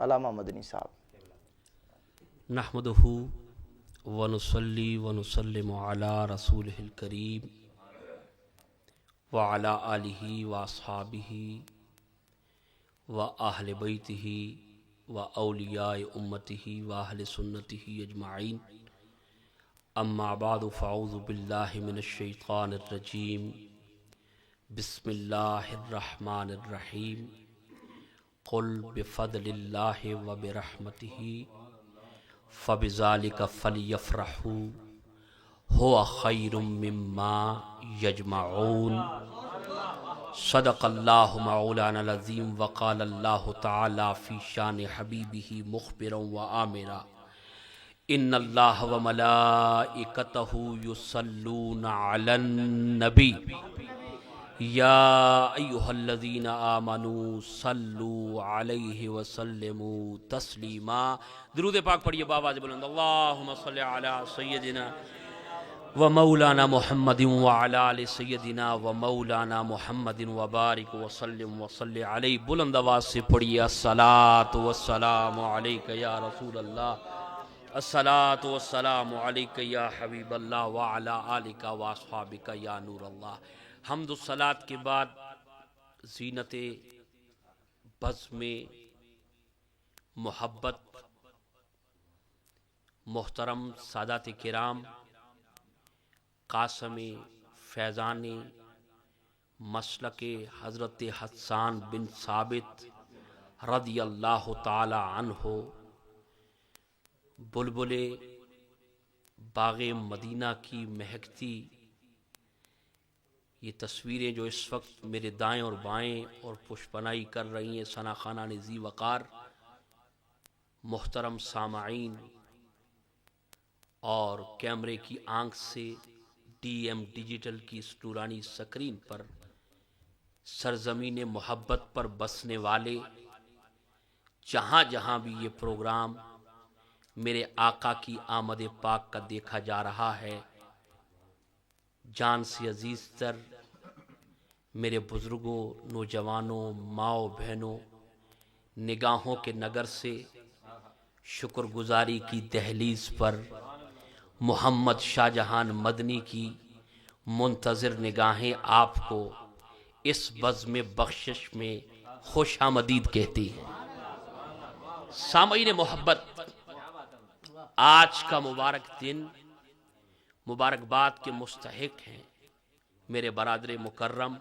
علامہ مدنی صاحب۔ نحمدہ ونصلی ونسلم علی رسولہ الکریم وعلی آلہ واصحابہ واہل بیتہ واولیاء امتہ واہل سنتہ اجمعین، اما بعد فاعوذ باللہ من الشیطان الرجیم، بسم اللہ الرحمن الرحیم، قل بفضل اللہ وبرحمتہ فبذلک فلیفرحوا هو خیر مما یجمعون۔ صدق اللہ مولانا العظیم وقال اللہ تعالی فی شان حبیبہ مخبرا وآمرا ان اللہ وملائکتہ یصلون علی النبی یا ایہا الذین آمنوا صلوا علیہ وسلموا تسلیما۔ درود پاک پڑھیے بآواز بلند، اللہم صلی علی سیدنا و مولانا محمد وعلی آل سیدنا و مولانا محمد وبارک وسلم وصلی علیہ۔ بلند آواز سے پڑھیے الصلاۃ والسلام علیک یا رسول اللہ، الصلاۃ والسلام علیک یا حبیب اللہ وعلی آلک واصحابک یا نور اللہ۔ حمد و صلاۃ کے بعد زینت بزم محبت محترم سادات کرام قاسم فیضان مسلک حضرت حسان بن ثابت رضی اللہ تعالی عنہ، بلبل باغ مدینہ کی مہکتی یہ تصویریں جو اس وقت میرے دائیں اور بائیں اور پشپنائی کر رہی ہیں ثنا خانان ذی وقار، محترم سامعین اور کیمرے کی آنکھ سے ڈی ایم ڈیجیٹل کی اس نورانی سکرین پر سرزمین محبت پر بسنے والے، جہاں جہاں بھی یہ پروگرام میرے آقا کی آمد پاک کا دیکھا جا رہا ہے، جان سے عزیز تر میرے بزرگوں، نوجوانوں، ماؤں بہنوں، نگاہوں کے نگر سے شکر گزاری کی دہلیز پر محمد شاہ جہان مدنی کی منتظر نگاہیں آپ کو اس بزم بخشش میں خوش آمدید کہتی ہیں۔ سامعین محبت، آج کا مبارک دن مبارکباد کے مستحق ہیں میرے برادر مکرم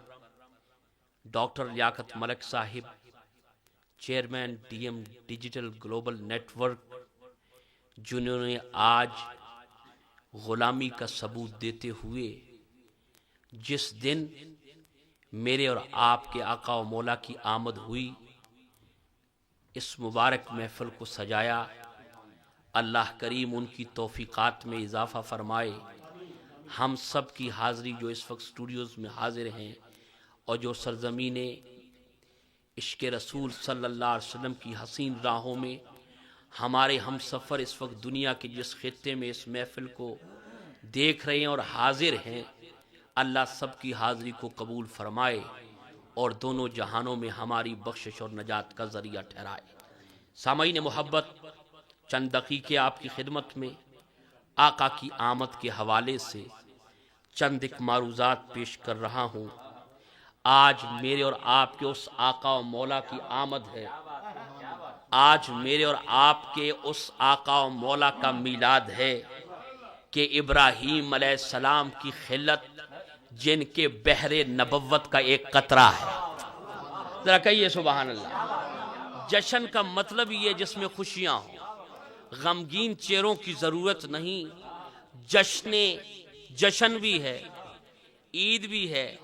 ڈاکٹر لیاقت ملک صاحب، chairman D M digital global network, جنہوں نے آج غلامی کا ثبوت دیتے ہوئے جس دن میرے اور آپ کے آقا و مولا کی آمد ہوئی، اس مبارک محفل کو سجایا۔ اللہ کریم ان کی توفیقات میں اضافہ فرمائے۔ ہم سب کی حاضری جو اس وقت اسٹوڈیوز میں حاضر ہیں اور جو سرزمین عشق رسول صلی اللہ علیہ وسلم کی حسین راہوں میں ہمارے ہم سفر اس وقت دنیا کے جس خطے میں اس محفل کو دیکھ رہے ہیں اور حاضر ہیں، اللہ سب کی حاضری کو قبول فرمائے اور دونوں جہانوں میں ہماری بخشش اور نجات کا ذریعہ ٹھہرائے۔ سامعین محبت، چند دقیقے آپ کی خدمت میں آقا کی آمد کے حوالے سے چند ایک معروضات پیش کر رہا ہوں۔ آج میرے اور آپ کے اس آقا و مولا کی آمد ہے، آج میرے اور آپ کے اس آقا و مولا کا میلاد ہے کہ ابراہیم علیہ السلام کی خلت جن کے بحر نبوت کا ایک قطرہ ہے۔ ذرا کہیے سبحان اللہ۔ جشن کا مطلب یہ جس میں خوشیاں ہوں، غمگین چہروں کی ضرورت نہیں۔ جشن بھی ہے، عید بھی ہے،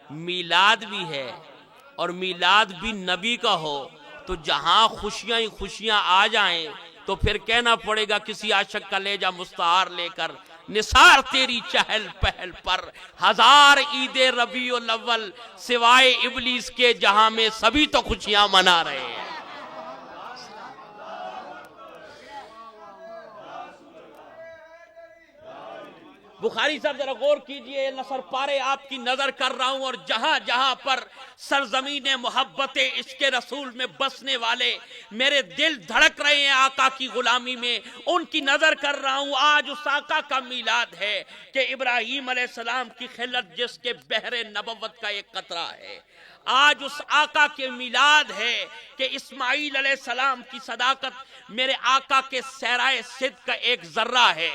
میلاد بھی ہے، اور میلاد بھی نبی کا ہو تو جہاں خوشیاں ہی خوشیاں آ جائیں تو پھر کہنا پڑے گا کسی عاشق کا لہجہ مستعار لے کر، نثار تیری چہل پہل پر ہزار عید ربیع الاول سوائے ابلیس کے جہاں میں سبھی تو خوشیاں منا رہے ہیں۔ بخاری صاحب ذرا غور کیجئے، نثر پارے آپ کی نظر کر رہا ہوں، اور جہاں جہاں پر سرزمین محبت عشق رسول میں بسنے والے میرے دل دھڑک رہے ہیں آقا کی غلامی میں، ان کی نظر کر رہا ہوں۔ آج اس آقا کا میلاد ہے کہ ابراہیم علیہ السلام کی خلت جس کے بحر نبوت کا ایک قطرہ ہے، آج اس آقا کے میلاد ہے کہ اسماعیل علیہ السلام کی صداقت میرے آقا کے صحرائے صدق کا ایک ذرہ ہے،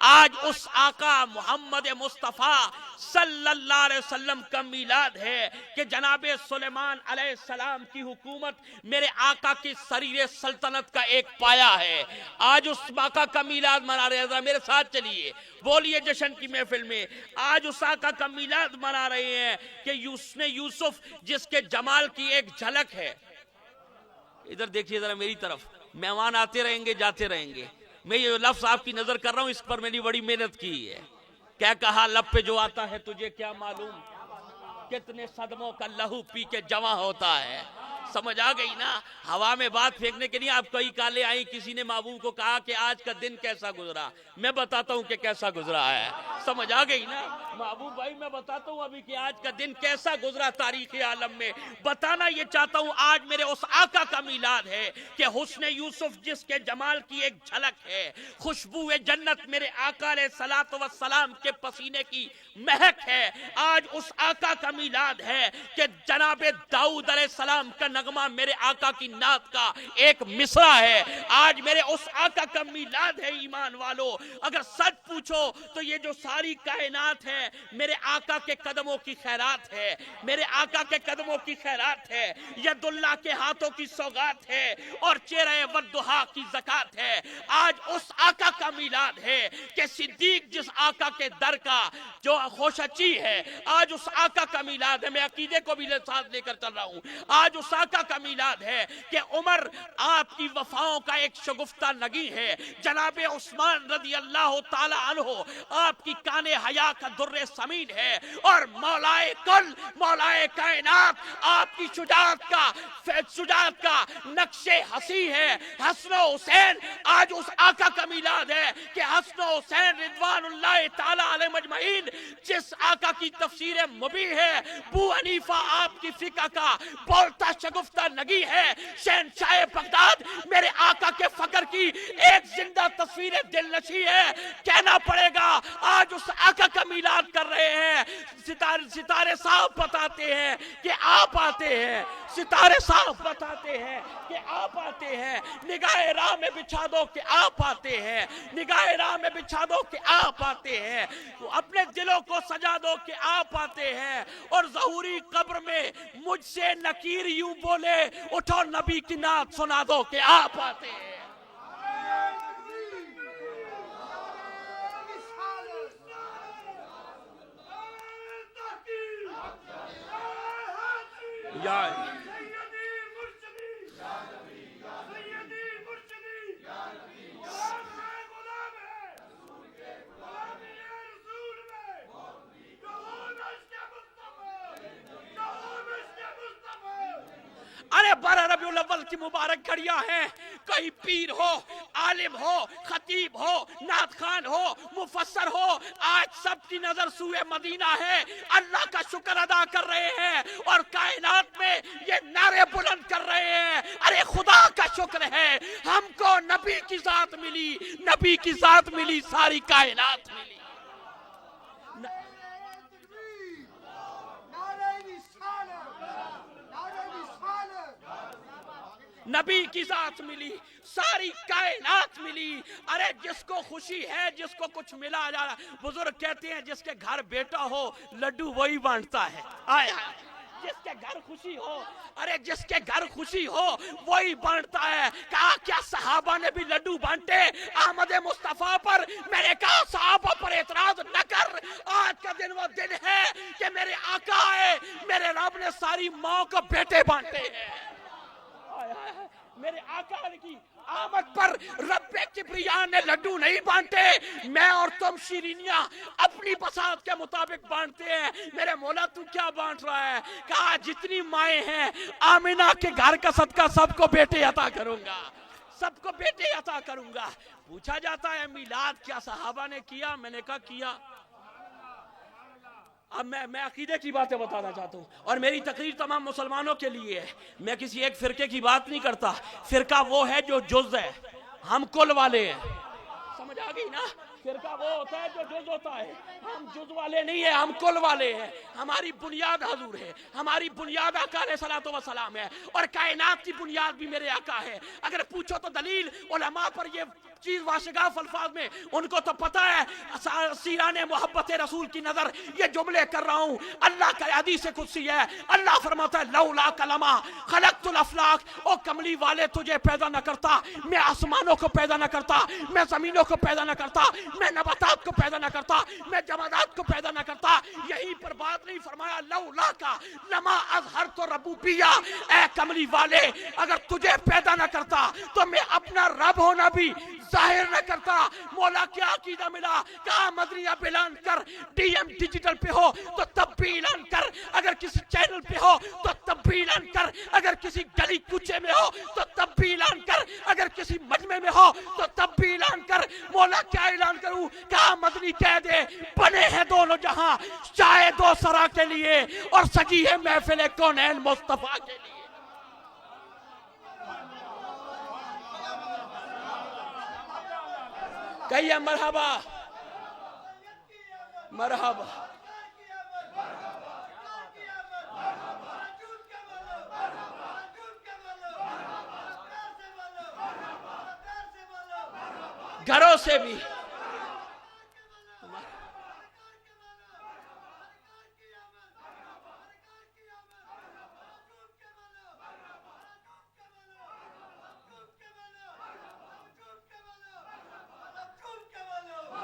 آج اس آقا محمد مصطفیٰ صلی اللہ علیہ وسلم کا میلاد ہے کہ جناب سلیمان علیہ السلام کی حکومت میرے آقا کی سریر سلطنت کا ایک پایا ہے۔ آج اس آقا کا میلاد منا رہے ہیں، میرے ساتھ چلیے بولیے جشن کی محفل میں، آج اس آقا کا میلاد منا رہے ہیں کہ یوسف جس کے جمال کی ایک جھلک ہے۔ ادھر دیکھیے ذرا میری طرف، مہمان آتے رہیں گے جاتے رہیں گے، میں یہ لفظ آپ کی نظر کر رہا ہوں، اس پر میری بڑی محنت کی ہے۔ کیا کہا لب پہ جو آتا ہے تجھے کیا معلوم، کتنے صدموں کا لہو پی کے جمع ہوتا ہے۔ سمجھ آ گئی نا؟ ہوا میں بات پھینکنے کے لیے آپ کئی کالے آئیں، کسی نے محبوب کو کہا کہ آج کا دن کیسا گزرا، میں بتاتا ہوں کہ کیسا گزرا ہے۔ سمجھ آ گئی نا محبوب بھائی؟ میں بتاتا ہوں ابھی کہ آج کا دن کیسا گزرا تاریخ عالم میں۔ بتانا یہ چاہتا ہوں آج میرے اس آقا کا میلاد ہے کہ حسن یوسف جس کے جمال کی ایک جھلک ہے، خوشبو جنت میرے آقا علیہ الصلوۃ والسلام کے پسینے کی مہک ہے۔ آج اس آقا کا میلاد ہے کہ جناب داؤد علیہ السلام کا نغمہ میرے آقا کی نعت کا ایک مصرع ہے۔ آج میرے اس آقا کا میلاد ہے ایمان والو۔ اگر سچ پوچھو تو یہ جو ساری کائنات ہے میرے آقا کے قدموں کی خیرات ہے، میرے آقا کے قدموں کی خیرات ہے، ید اللہ کے ہاتھوں کی سوغات ہے اور چہرہ والضحیٰ کی زکات ہے۔ آج اس آقا کا میلاد ہے کہ صدیق جس آقا کے در کا جو خوشچی ہے، آج اس آقا کا میلاد ہے۔ میں عقیدے کو بھی ساتھ لے کر چل رہا ہوں۔ آج اس آقا کا میلاد ہے کہ عمر آپ کی وفاؤں کا ایک شگفتہ نگی ہے، جناب عثمان رضی اللہ تعالی عنہ آپ کی کان حیا کا در ثمین ہے، اور مولائے کل مولائے کائنات آپ کی شجاعت کا نقش حسی ہے، حسن و حسین۔ آج اس آقا کا میلاد ہے کہ حسن و حسین رضوان اللہ تعالی علیہ مجمعین جس آقا کی تفسیر مبین ہے، ابو حنیفہ آپ کی فقہ کا بولتا شگفتہ نگی ہے، شہنشاہ بغداد میرے آقا کے فقر کی ایک زندہ تصویر دل نشی ہے۔ کہنا پڑے گا آج اس آقا کا میلاد کر رہے ہیں، ستارے صاف بتاتے ہیں کہ آپ آتے ہیں، ستارے صاف بتاتے ہیں کہ آپ آتے ہیں، نگاہ راہ میں بچھا دو کہ آپ آتے ہیں، نگاہ راہ میں بچھا دو کہ آپ آتے ہیں، اپنے دلوں کو سجا دو کہ آپ آتے ہیں، اور ظہوری قبر میں مجھ سے نکیر یوں بولے اٹھو نبی کی نعت سنا دو کہ آپ آتے ہیں۔ ارے بارہ ربیع الاول کی مبارک گھڑیاں ہیں، کوئی پیر ہو، عالم ہو، خطیب ہو، نعت خوان ہو، مفسر ہو، آج سب کی نظر سوئے مدینہ ہے، اللہ کا شکر ادا کر رہے ہیں اور کائنات میں یہ نعرے بلند کر رہے ہیں، ارے خدا کا شکر ہے ہم کو نبی کی ذات ملی، نبی کی ذات ملی، ساری کائنات ملی۔ نبی کی ذات ملی، ساری کائنات ملی۔ ارے جس کو خوشی ہے، جس کو کچھ ملا جا رہا، بزرگ کہتے ہیں جس کے گھر بیٹا ہو لڈو وہی بانٹتا ہے۔ آئے جس کے گھر خوشی ہو، ارے جس کے گھر خوشی ہو وہی بانٹتا ہے۔ کہا کیا صحابہ نے بھی لڈو بانٹے احمد مصطفیٰ پر؟ میں نے کہا صحابہ پر اعتراض نہ کر، آج کا دن وہ دن ہے کہ میرے آقا آئے، میرے رب نے ساری ماں کو بیٹے بانٹے ہیں۔ میرے آقا کی آمد پر رب کبریا نے لڈو نہیں بانٹے، میں اور تم شیرینیاں اپنی بساط کے مطابق بانٹتے ہیں۔ میرے مولا تو کیا بانٹ رہا ہے؟ کہا جتنی مائیں ہیں آمینہ کے گھر کا صدقہ سب کو بیٹے عطا کروں گا، سب کو بیٹے عطا کروں گا۔ پوچھا جاتا ہے میلاد کیا صحابہ نے کیا؟ میں نے کہا کیا۔ اب میں عقیدے کی باتیں بتانا چاہتا ہوں، اور میری تقریر تمام مسلمانوں کے لیے ہے، میں کسی ایک فرقے کی بات نہیں کرتا۔ فرقہ وہ ہے جو جز ہے، ہم کل والے ہیں، سمجھ آ گئی نا؟ فرقہ وہ ہوتا ہے جو جز ہوتا ہے، ہم جز والے نہیں ہیں، ہم کل والے ہیں۔ ہماری بنیاد حضور ہے، ہماری بنیاد آقا علیہ الصلوۃ والسلام ہے، اور کائنات کی بنیاد بھی میرے آقا ہے۔ اگر پوچھو تو دلیل علماء پر یہ چیز واشگاف الفاظ میں ان کو تو پتہ ہے، سیران محبت رسول کی نظر یہ جملے کر رہا ہوں۔ اللہ کا حدیث قدسی ہے، اللہ فرماتا ہے لولا کلمہ خلقت الافلاق، او کملی والے تجھے پیدا نہ کرتا، میں آسمانوں کو پیدا نہ کرتا، میں زمینوں کو پیدا نہ کرتا، میں نباتات کو پیدا نہ کرتا، میں جمادات کو پیدا نہ کرتا۔ یہیں پر بات نہیں فرمایا لولا کا لما اظہرت ربوبیہ، اے کملی والے اگر تجھے پیدا نہ کرتا تو میں اپنا رب ہونا بھی ظاہر نہ کرتا۔ مولا کیا عقیدہ ملا؟ کہا مدنی اب اعلان کر، ڈی ایم ڈیجیٹل پہ ہو تو تب بھی اعلان کر، اگر کسی چینل پہ ہو تو تب بھی اعلان کر، اگر کسی گلی کوچے میں ہو تو تب بھی اعلان کر، اگر کسی مجمع میں ہو تو تب بھی اعلان کر۔ مولا کیا اعلان کروں؟ کہا مدنی کہہ دے بنے ہیں دونوں جہاں چاہے دو سرا کے لیے، اور سجی ہے محفل کونین مصطفیٰ کے لیے۔ کہیے مرحبا مرحبا۔ گھروں سے بھی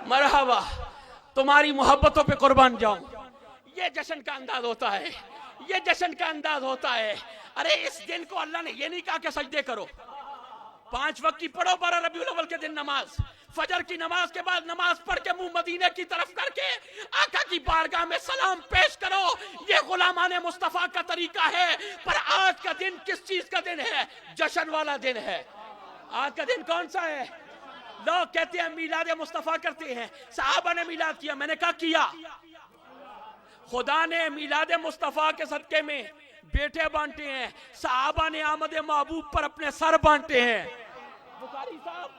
مرحبا، تمہاری محبتوں پہ قربان جاؤں۔ یہ جشن کا انداز ہوتا ہے، یہ جشن کا انداز ہوتا ہے۔ ارے اس دن کو اللہ نے یہ نہیں کہا کہ سجدے کرو، 5 وقت کی پڑھو 12 ربیع الاول کے دن نماز، فجر کی نماز کے بعد نماز پڑھ کے منہ مدینے کی طرف کر کے آقا کی بارگاہ میں سلام پیش کرو۔ یہ غلامان مصطفیٰ کا طریقہ ہے۔ پر آج کا دن کس چیز کا دن ہے؟ جشن والا دن ہے۔ آج کا دن کون سا ہے؟ لوگ کہتے ہیں میلاد مصطفیٰ کرتے ہیں، صحابہ نے میلاد کیا، میں نے کہا کیا۔ خدا نے میلاد مصطفیٰ کے صدقے میں بیٹے بانٹے ہیں، صحابہ نے آمد محبوب پر اپنے سر بانٹے ہیں۔ بخاری صاحب،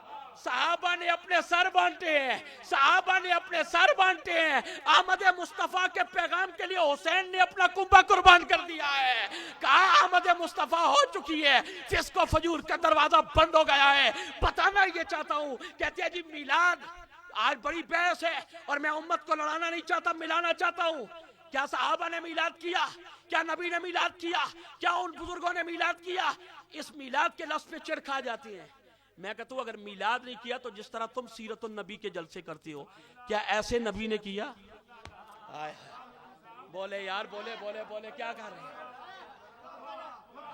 صحابہ نے اپنے سر بانٹے ہیں، صحابہ نے اپنے سر بانٹے ہیں۔ آمد مصطفیٰ کے پیغام کے لیے حسین نے اپنا کنبہ قربان کر دیا ہے۔ کہا آمد مصطفیٰ ہو چکی ہے، فسق و فجور کا دروازہ بند ہو گیا ہے۔ بتانا یہ چاہتا ہوں، کہتے ہیں جی میلاد آج بڑی بحث ہے، اور میں امت کو لڑانا نہیں چاہتا، ملانا چاہتا ہوں۔ کیا صحابہ نے میلاد کیا؟ کیا نبی نے میلاد کیا؟ کیا ان بزرگوں نے میلاد کیا؟ اس میلاد کے لفظ پہ چڑ کھا جاتے ہیں۔ میں کہتا ہوں اگر میلاد نہیں کیا تو جس طرح تم سیرت النبی کے جلسے کرتے ہو، کیا ایسے نبی نے کیا؟ بولے یار، بولے بولے بولے، کیا کر رہے ہیں؟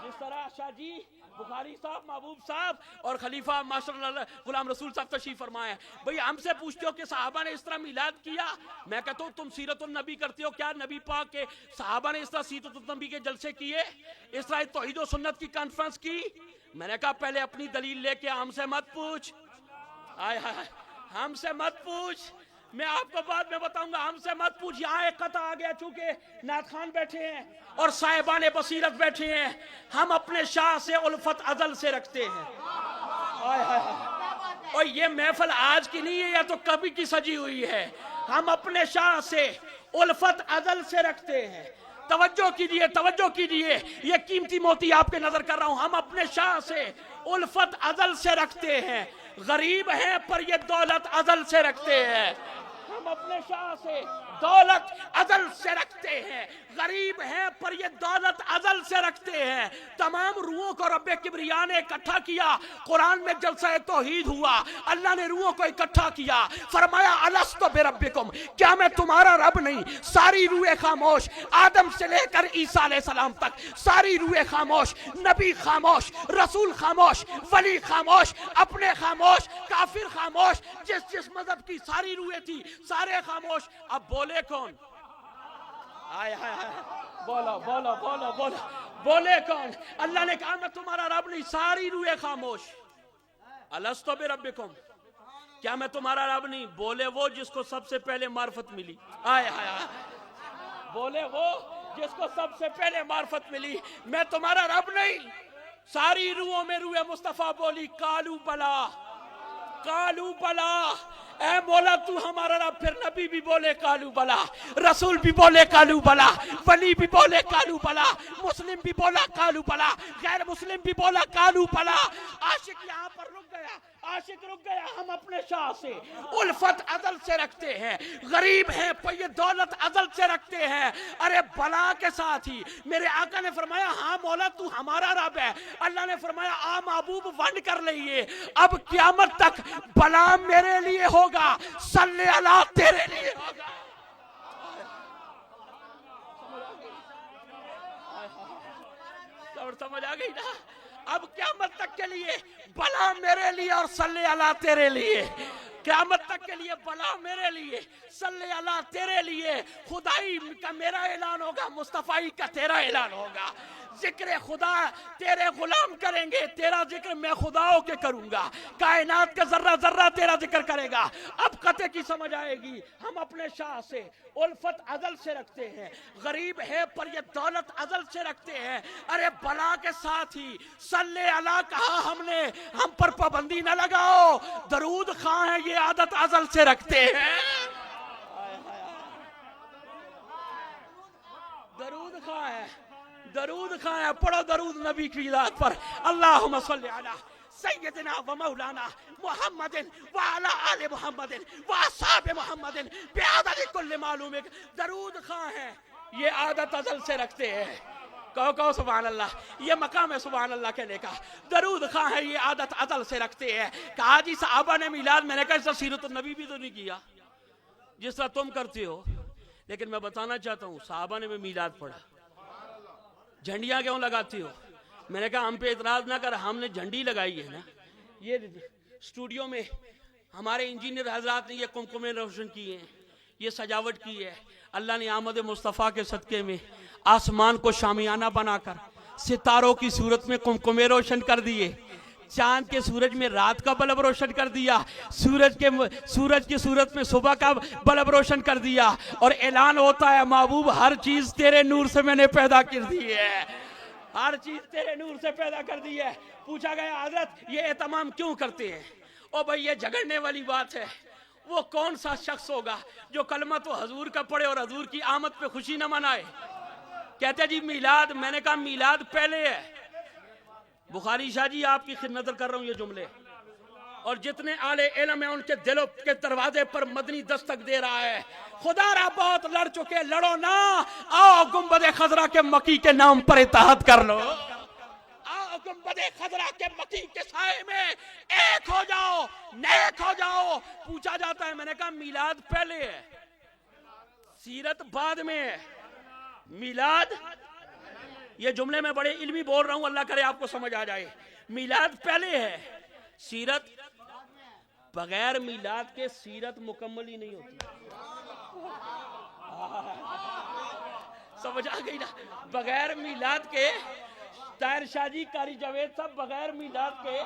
جس طرح شاہ جی، بخاری صاحب، محبوب صاحب اور خلیفہ ماشاء اللہ غلام رسول صاحب تشریف فرمائے، بھئی ہم سے پوچھتے ہو کہ صحابہ نے اس طرح میلاد کیا؟ میں کہتا ہوں تم سیرت النبی کرتے ہو، کیا نبی پاک کے صحابہ نے اس طرح سیرت النبی کے جلسے کیے؟ اس طرح توحید و سنت کی کانفرنس کی؟ میں نے کہا پہلے اپنی دلیل لے کے ہم سے مت پوچھ، ہم سے مت پوچھ، میں آپ کو بعد میں بتاؤں گا، ہم سے مت پوچھ۔ یہاں ایک قطع آ گیا، چونکہ نعت خان بیٹھے ہیں اور صاحبان بصیرت بیٹھے ہیں، ہم اپنے شاہ سے الفت ازل سے رکھتے ہیں۔ اور یہ محفل آج کی نہیں ہے، یا تو کبھی کی سجی ہوئی ہے۔ ہم اپنے شاہ سے الفت ازل سے رکھتے ہیں۔ توجہ کیجئے، توجہ کیجئے، یہ قیمتی موتی آپ کے نظر کر رہا ہوں۔ ہم اپنے شاہ سے الفت ازل سے رکھتے ہیں، غریب ہیں پر یہ دولت ازل سے رکھتے ہیں۔ ہم اپنے شاہ سے دولت ازل سے رکھتے ہیں، غریب ہیں پر یہ دولت ازل سے رکھتے ہیں۔ تمام روحوں کو رب کبریا نے اکٹھا کیا، قرآن میں جلسہ توحید ہوا، اللہ نے روحوں کو اکٹھا کیا، فرمایا الست بربکم، کیا میں تمہارا رب نہیں؟ ساری روح خاموش، آدم سے لے کر عیسیٰ علیہ السلام تک ساری روح خاموش، نبی خاموش، رسول خاموش، ولی خاموش، اپنے خاموش، کافر خاموش، جس مذہب کی ساری روحیں تھی سارے خاموش۔ اب بولے کون؟ آئے آئے آئے، بولو بولو بولو بولو، بولے کون؟ اللہ نے کہا میں تمہارا رب نہیں، ساری روحیں خاموش۔ الستو بربکم، کیا میں تمہارا رب نہیں؟ بولے وہ جس کو سب سے پہلے معرفت ملی۔ آئے آئے آئے، بولے وہ جس کو سب سے پہلے معرفت ملی میں تمہارا رب نہیں. ساری روحوں میں روح مصطفیٰ بولی کالو بلا کالو بلا. اے مولا تو ہمارا رب. پھر نبی بھی بولے کالو بلا, رسول بھی بولے کالو بلا, ولی بھی بولے کالو بلا, مسلم بھی بولا کالو بلا, غیر مسلم بھی بولا کالو بلا. عاشق یہاں پر رک گیا, عاشق رک گیا. ہم اپنے شاہ سے الفت ازل سے رکھتے ہیں, غریب ہیں پر یہ دولت ازل سے رکھتے ہیں. ارے بلا کے ساتھ ہی میرے آقا نے فرمایا ہاں مولا تو ہمارا رب ہے. اللہ نے فرمایا آ محبوب ونڈ کر لئیے, اب قیامت تک بلا میرے لیے ہوگا, صلی اللہ تیرے لیے ہوگا. سمجھ آ گئی نا. اب قیامت تک کے لیے بلا میرے لیے اور صلی اللہ تیرے لیے. قیامت تک کے لیے بلا میرے لیے, صلی اللہ تیرے لیے. خدائی کا میرا اعلان ہوگا, مصطفی کا تیرا اعلان ہوگا. ذکر خدا تیرے غلام کریں گے, تیرا ذکر میں خدا ہو کے کروں گا. کائنات کا ذرہ ذرہ تیرا ذکر کرے گا. اب قطع کی سمجھ آئے گی. ہم اپنے شاہ سے الفت ازل سے رکھتے ہیں, غریب ہے پر یہ دولت ازل سے رکھتے ہیں. ارے بلا کے ساتھ ہی صلی اللہ کہا ہم نے, ہم پر پابندی نہ لگاؤ. درود خواہ ہیں یہ عادت ازل سے رکھتے ہیں. درود خواہ ہے, درود خواہ ہے. پڑھو درود نبی کی ذات پر. اللہم صلی علی سیدنا و مولانا محمد وعلی آل محمد واصحاب محمد بعدد کل معلوم. درود خواہ ہیں یہ عادت ازل سے رکھتے ہیں. کہو سبحان اللہ. یہ مقام ہے سبحان اللہ کہنے کا. درود خواہ ہیں یہ عادت ازل سے رکھتے ہیں. کہا جی صحابہ نے میلاد, میں نے کہا اس طرح سیرت النبی بھی تو نہیں کیا جس طرح تم کرتے ہو. لیکن میں بتانا چاہتا ہوں صحابہ نے بھی میلاد پڑھا. جھنڈیاں کیوں لگاتی ہو؟ میں نے کہا ہم پہ اعتراض نہ کر, ہم نے جھنڈی لگائی ہے نا. یہ اسٹوڈیو میں ہمارے انجینئر حضرات نے یہ کمکمیں روشن کی ہیں, یہ سجاوٹ کی ہے. اللہ نے آمد مصطفیٰ کے صدقے میں آسمان کو شامیانہ بنا کر ستاروں کی صورت میں کمکمیں روشن کر دیے, چاند کے سورج میں رات کا بلب روشن کر دیا, سورج کی صورت میں صبح کا بلب روشن کر دیا. اور اعلان ہوتا ہے محبوب ہر چیز تیرے نور سے میں نے پیدا کر دی ہے, ہر چیز تیرے نور سے پیدا کر دی ہے. پوچھا گیا حضرت یہ اہتمام کیوں کرتے ہیں؟ او بھائی یہ جھگڑنے والی بات ہے. وہ کون سا شخص ہوگا جو کلمہ تو حضور کا پڑھے اور حضور کی آمد پہ خوشی نہ منائے؟ کہتے جی میلاد. میں نے کہا میلاد پہلے ہے. بخاری شاہ جی آپ کی خدمت کر رہا ہوں یہ جملے, اور جتنے اعلی علم ہیں ان کے دلوں کے دروازے پر مدنی دستک دے رہا ہے. خدا را بہت لڑ چکے, لڑو نہ, آؤ گنبد خضرا کے مکی کے نام پر اتحاد کر لو. آؤ گنبد خضرا کے مکی کے سائے میں ایک ہو جاؤ, نیک ہو جاؤ. پوچھا جاتا ہے, میں نے کہا میلاد پہلے ہے, سیرت بعد میں ہے. میلاد, یہ جملے میں بڑے علمی بول رہا ہوں, اللہ کرے آپ کو سمجھ آ جائے. میلاد پہلے ہے, سیرت بغیر میلاد کے سیرت مکمل ہی نہیں ہوتی. سمجھ آ گئی نا. بغیر میلاد کے طاہر شاہ جی, قاری جاوید صاحب, بغیر میلاد کے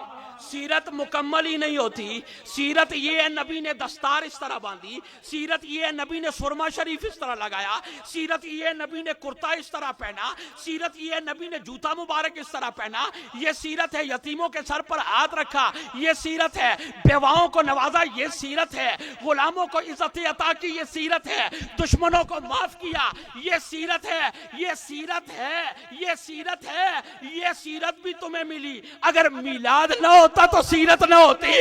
سیرت مکمل ہی نہیں ہوتی. سیرت یہ ہے نبی نے دستار اس طرح باندھی, سیرت یہ ہے نبی نے سرما شریف اس طرح لگایا, سیرت یہ ہے نبی نے کرتا اس طرح پہنا, سیرت یہ ہے نبی نے جوتا مبارک اس طرح پہنا, یہ سیرت ہے یتیموں کے سر پر ہاتھ رکھا, یہ سیرت ہے بیواؤں کو نوازا, یہ سیرت ہے غلاموں کو عزت عطا کی, یہ سیرت ہے دشمنوں کو معاف کیا, یہ سیرت ہے, یہ سیرت ہے, یہ سیرت ہے. یہ سیرت بھی تمہیں ملی. اگر میلاد نہ ہوتا تو سیرت نہ ہوتی.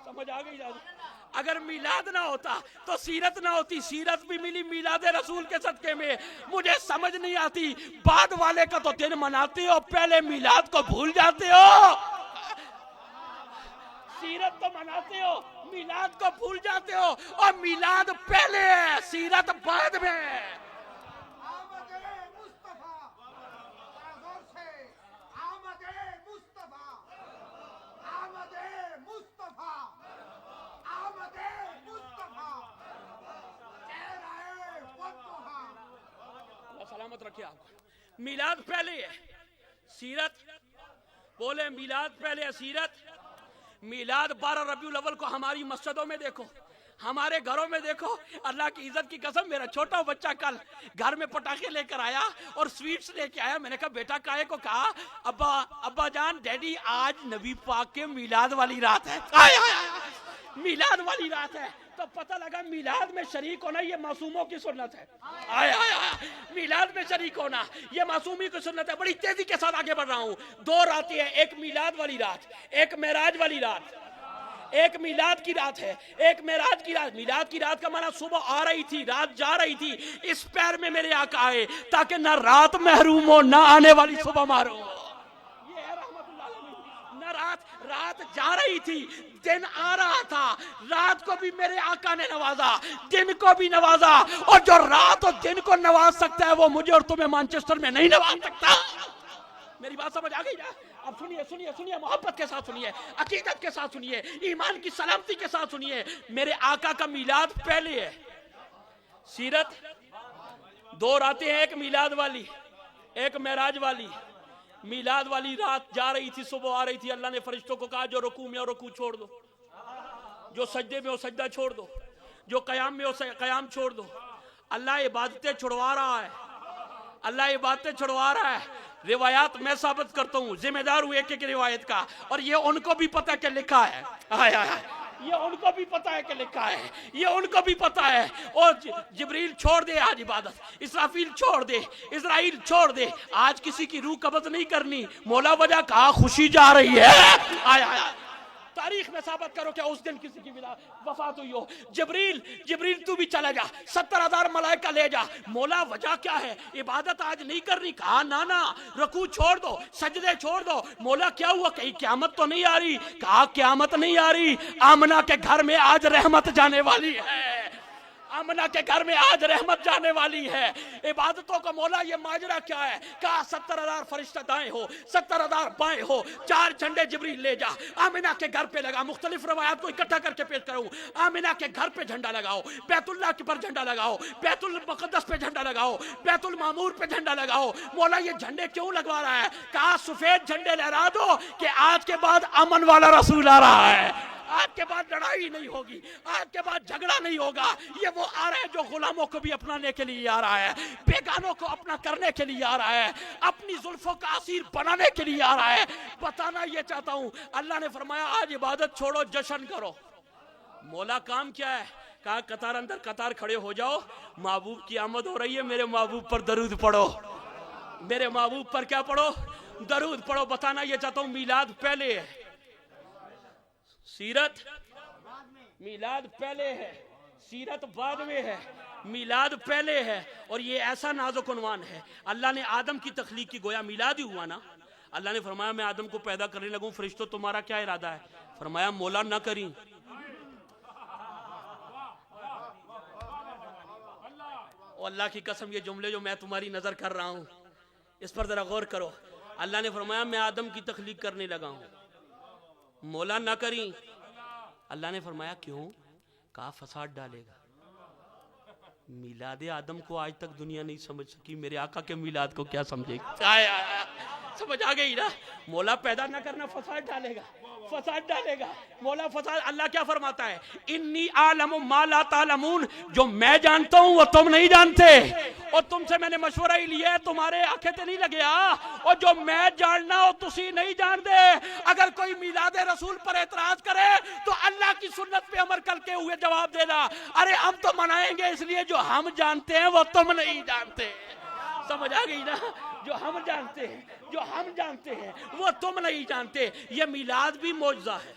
سمجھ آ گئی. اگر میلاد نہ ہوتا تو سیرت نہ ہوتی. سیرت بھی ملی میلاد رسول کے صدقے میں. مجھے سمجھ نہیں آتی, بعد والے کا تو دن مناتے ہو, پہلے میلاد کو بھول جاتے ہو. سیرت تو مناتے ہو, میلاد کو بھول جاتے ہو, اور میلاد پہلے ہے, سیرت بعد میں. سلامت رکھے آپ کو. میلاد پہلے ہے, سیرت بولے میلاد پہلے ہے, سیرت. میلاد 12 ربیع الاول کو ہماری مسجدوں میں دیکھو, ہمارے گھروں میں دیکھو اللہ کی عزت کی قسم میرا چھوٹا بچہ کل گھر میں پٹاخے لے کر آیا اور سویٹس لے کے آیا. میں نے کہا بیٹا کائے کو کہا ابا جان ڈیڈی آج نبی پاک کے میلاد والی رات ہے. میلاد والی رات ہے. تو پتہ لگا میلاد میں شریک ہونا یہ معصوموں کی سنت ہے. میلاد میں شریک ہونا یہ معصومی کی سنت ہے. بڑی تیزی کے ساتھ آگے بڑھ رہا ہوں. 2 راتیں ہیں, ایک میلاد والی رات, ایک معراج والی رات. ایک میلاد کی رات ہے, ایک معراج کی رات. میلاد کی رات کا معنی صبح آ رہی تھی رات جا رہی تھی. اس پیر میں میرے آقا آئے تاکہ نہ رات محروم ہو نہ آنے والی صبح محروم ہو. یہ ہے رحمت اللہ علیہ. نہ رات جا رہی تھی, دن آ رہا تھا. رات کو بھی میرے آقا نے نوازا, دن کو بھی نوازا. اور جو رات اور دن کو نواز سکتا ہے وہ مجھے اور تمہیں مانچسٹر میں نہیں نواز سکتا. میری بات سمجھ آ گئی نا؟ اب سنیے محبت کے ساتھ سنیے, عقیدت کے ساتھ سنیے, ایمان کی سلامتی کے ساتھ سنیے. میرے آقا کا میلاد پہلے ہے. سیرت 2 راتیں ہیں, ایک میلاد والی ایک معراج والی. میلاد والی رات جا رہی تھی, صبح آ رہی تھی. اللہ نے فرشتوں کو کہا جو رکوع میں ہو رکوع چھوڑ دو, جو سجدے میں ہو سجدہ چھوڑ دو, جو قیام میں ہو قیام چھوڑ دو. اللہ عبادتیں چھڑوا رہا ہے, اللہ عبادتیں چھڑوا رہا ہے. روایات میں ثابت کرتا ہوں, ذمہ دار ہوں ایک ایک روایت کا. اور یہ ان کو بھی پتہ کہ لکھا ہے, یہ ان کو بھی پتہ ہے کہ لکھا ہے, یہ ان کو بھی پتہ ہے. اور جبریل چھوڑ دے آج عبادت, اسرافیل چھوڑ دے, اسرائیل چھوڑ دے. آج کسی کی روح قبض نہیں کرنی. مولا وجہ کہا خوشی جا رہی ہے. تاریخ میں ثابت کرو کہ اس دن کسی کی وفات ہوئی ہو. جبریل تو بھی چلا جا, 70,000 ملائکہ لے جا. مولا وجہ کیا ہے؟ عبادت آج نہیں کرنی. کہا نا رکوع چھوڑ دو, سجدے چھوڑ دو. مولا کیا ہوا؟ کہیں قیامت تو نہیں آ رہی؟ کہا قیامت نہیں آ رہی, آمنہ کے گھر میں آج رحمت جانے والی ہے. آمنہ کے گھر میں آج رحمت جانے والی ہے. عبادتوں کا مولا یہ ماجرا کیا ہے؟ کہا 70,000 فرشتہ دائیں ہو, 70,000 بائیں ہو, 4 جھنڈے جبریل لے جا, آمنہ کے گھر پہ لگا. مختلف روایات کو اکٹھا کر کے پیش کروں. آمنہ کے گھر پہ جھنڈا لگاؤ, بیت اللہ کے پر جھنڈا لگاؤ, بیت المقدس پہ جھنڈا لگاؤ, بیت المعمور پہ جھنڈا لگاؤ. مولا یہ جھنڈے کیوں لگوا رہا ہے؟ کہا سفید جھنڈے لہرا دو کہ آج کے بعد امن والا رسول آ رہا ہے. آج کے بعد لڑائی نہیں ہوگی, آج کے بعد جھگڑا نہیں ہوگا. یہ وہ آ رہا ہے جو غلاموں کو بھی اپنانے کے لیے آ رہا ہے, بیگانوں کو اپنا کرنے کے لیے آ رہا ہے, اپنی زلفوں کا اسیر بنانے کے لیے آ رہا ہے. بتانا یہ چاہتا ہوں, اللہ نے فرمایا آج عبادت چھوڑو, جشن کرو. مولا کام کیا ہے؟ کہا قطار اندر قطار کھڑے ہو جاؤ, محبوب کی آمد ہو رہی ہے, میرے محبوب پر درود پڑھو. میرے محبوب پر کیا پڑھو؟ درود پڑھو. بتانا یہ چاہتا ہوں میلاد پہلے ہے, سیرت میلاد پہلے ہے, سیرت بعد میں ہے. میلاد پہلے ہے. اور یہ ایسا نازک عنوان ہے. اللہ نے آدم کی تخلیق کی, گویا میلاد ہی ہوا نا. اللہ نے فرمایا میں آدم کو پیدا کرنے لگوں, فرشتوں تمہارا کیا ارادہ ہے؟ فرمایا مولا نہ کریں. اللہ کی قسم یہ جملے جو میں تمہاری نظر کر رہا ہوں اس پر ذرا غور کرو. اللہ نے فرمایا میں آدم کی تخلیق کرنے لگا ہوں, مولا نہ کریں. اللہ نے فرمایا کیوں؟ کہا فساد ڈالے گا. میلاد آدم کو آج تک دنیا نہیں سمجھ سکی, میرے آقا کے میلاد کو کیا سمجھے گی؟ سمجھ آ گئی نا؟ مولا پیدا نہ کرنا فساد ڈالے گا, فساد ڈالے گا. مولا فساد. اللہ کیا فرماتا ہے؟ انی اعلم ما لا تعلمون, جو میں جانتا ہوں وہ تم نہیں جانتے, اور تم سے میں نے مشورہ ہی لیا ہے, تمہارے آنکھیں تے نہیں لگے. اور جو میں جاننا ہو تسی نہیں جان دے. اگر کوئی میلاد رسول پر اعتراض کرے تو اللہ کی سنت پہ عمل کر کے ہوئے جواب دینا, ارے ہم تو منائیں گے اس لیے جو ہم جانتے ہیں وہ تم نہیں جانتے. سمجھ آ گئی نا؟ جو ہم جانتے ہیں, جو ہم جانتے ہیں وہ تم نہیں جانتے. یہ میلاد بھی معجزہ ہے.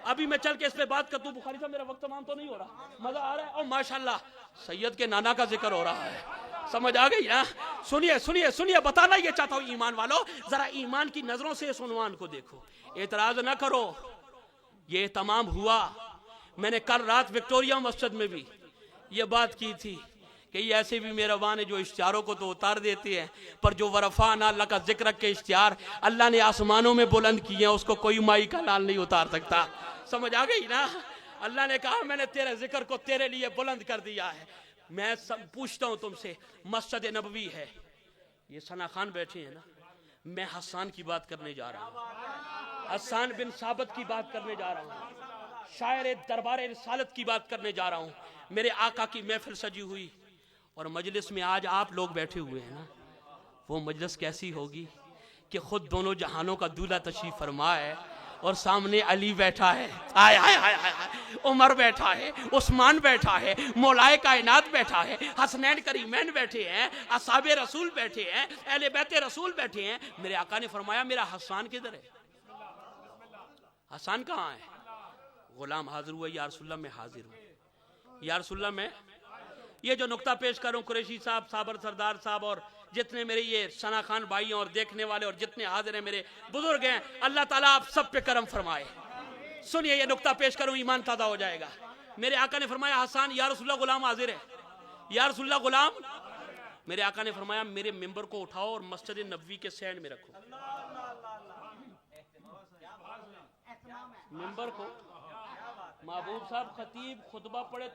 ابھی میں چل کے اس پہ بات کرتا ہوں. بخاری صاحب میرا وقت تمام تو نہیں ہو رہا؟ مزہ آ رہا ہے؟ اور ماشاءاللہ سید کے نانا کا ذکر ہو رہا ہے. سمجھ آ گئی نا؟ سنیے. بتانا یہ چاہتا ہوں ایمان والو, ذرا ایمان کی نظروں سے اس عنوان کو دیکھو. اعتراض نہ کرو, یہ تمام ہوا. میں نے کل رات وکٹوریا مسجد میں بھی یہ بات کی تھی کہ یہ ایسے بھی مہربان ہے جو اشتہاروں کو تو اتار دیتے ہیں, پر جو ورفعنا لک ذکرک کے اشتہار اللہ نے آسمانوں میں بلند کیے ہیں اس کو کوئی مائی کا لال نہیں اتار سکتا. سمجھ آ گئی نا؟ اللہ نے کہا میں نے تیرے ذکر کو تیرے لیے بلند کر دیا ہے. میں پوچھتا ہوں تم سے, مسجد نبوی ہے, یہ ثنا خان بیٹھے ہیں نا, میں حسان کی بات کرنے جا رہا ہوں, حسان بن ثابت کی بات کرنے جا رہا ہوں. شاعر دربار رسالت کی بات کرنے جا رہا ہوں. میرے آقا کی محفل سجی ہوئی اور مجلس میں آج آپ لوگ بیٹھے ہوئے ہیں نا, وہ مجلس کیسی ہوگی کہ خود دونوں جہانوں کا دولہا تشریف فرما ہے اور سامنے علی بیٹھا ہے, آئے آئے آئے آئے, عمر بیٹھا ہے, عثمان بیٹھا ہے, مولائے کائنات بیٹھا ہے, حسنین کریمین بیٹھے ہیں, اصحاب رسول بیٹھے ہیں, اہل بیت رسول بیٹھے ہیں. میرے آقا نے فرمایا میرا حسان کدھر ہے؟ حسان کہاں ہے؟ غلام حاضر ہوا, یا رسول اللہ میں حاضر ہوں, یا رسول اللہ میں. یہ جو نقطہ پیش کروں, قریشی صاحب, صابر سردار صاحب اور جتنے میرے یہ ثنا خان بھائی اور دیکھنے والے اور جتنے حاضر ہیں میرے بزرگ ہیں, اللہ تعالیٰ آپ سب پہ کرم فرمائے. سنیے یہ نقطہ پیش کروں, ایمان تازہ ہو جائے گا. میرے آقا نے فرمایا حسان, یا رسول اللہ غلام حاضر ہے, یا رسول اللہ غلام. میرے آقا نے فرمایا میرے ممبر کو اٹھاؤ اور مسجد نبوی کے سینڈ میں رکھو. ممبر کو محبوب صاحب خطیب خطبہ پڑھے